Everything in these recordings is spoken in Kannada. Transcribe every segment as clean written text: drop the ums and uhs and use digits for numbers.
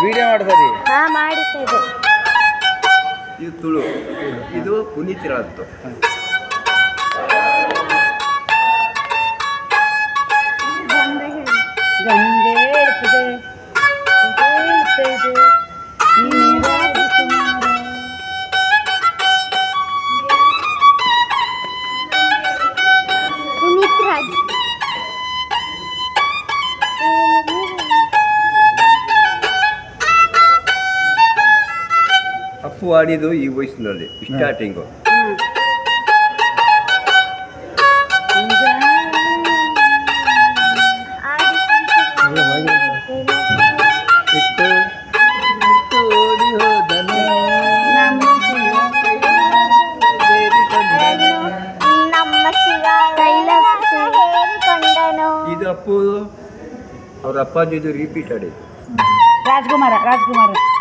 ವಿಡಿಯೋ ಮಾಡ್ತಾರೆ. ಹಾ ಮಾಡುತ್ತಾ ಇದೆ. ಇದು ತುಳು, ಇದು ಪುನೀತ್ ರಾಜ್ದು. ಗಂಗೆ ಹೇಳ್ತಿದೆ ಪುನೀತ್ ರಾಜ್. ಅಪ್ಪು ಆಡಿದ್ದು ಈ ವಯಸ್ಸಿನಲ್ಲಿ ಸ್ಟಾರ್ಟಿಂಗು. ಇದು ಅಪ್ಪು ಅವ್ರ ಅಪ್ಪಾಜಿದು ರಿಪೀಟ್ ಆಡಿದ್ದು. ರಾಜ್ಕುಮಾರ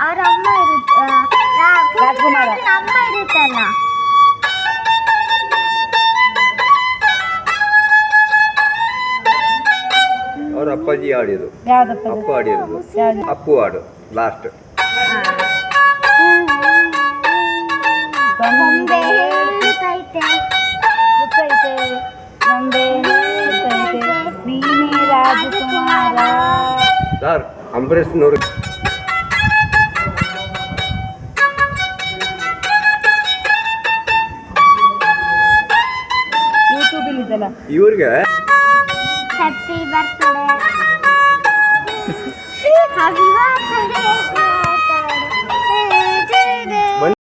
ಅವ್ರ ಅಮ್ಮ ರಾಜ್ಕುಮಾರ ಅಮ್ಮ ಇರುತ್ತಲ್ಲ. ಅವ್ರ ಅಪ್ಪಾಜಿ ಆಡಿದ್ದು. ಯಾವ್ದಪ್ಪ ಅಪ್ಪು ಆಡಿರೋದು. ಅಪ್ಪು ಹಾಡು ಲಾಸ್ಟ್. ಗೊಂಬೆ ಹೇಳ್ತೈತೆ ಗೊತ್ತೈತೆ ಗೊಂಬೆ ಹೇಳ್ತೈತೆ ನೀನೇ ರಾಜಕುಮಾರ. ಸರ್ ಅಂಬರೀಷ್ನವ್ರು ಯೂಟ್ಯೂಬ್ ಇದ್ದಲ್ಲ ಇವ್ರಿಗೆ ಹ್ಯಾಪಿ ಬರ್ತ್ಡೇ ಹ್ಯಾಪಿ ಬರ್ತ್ಡೇ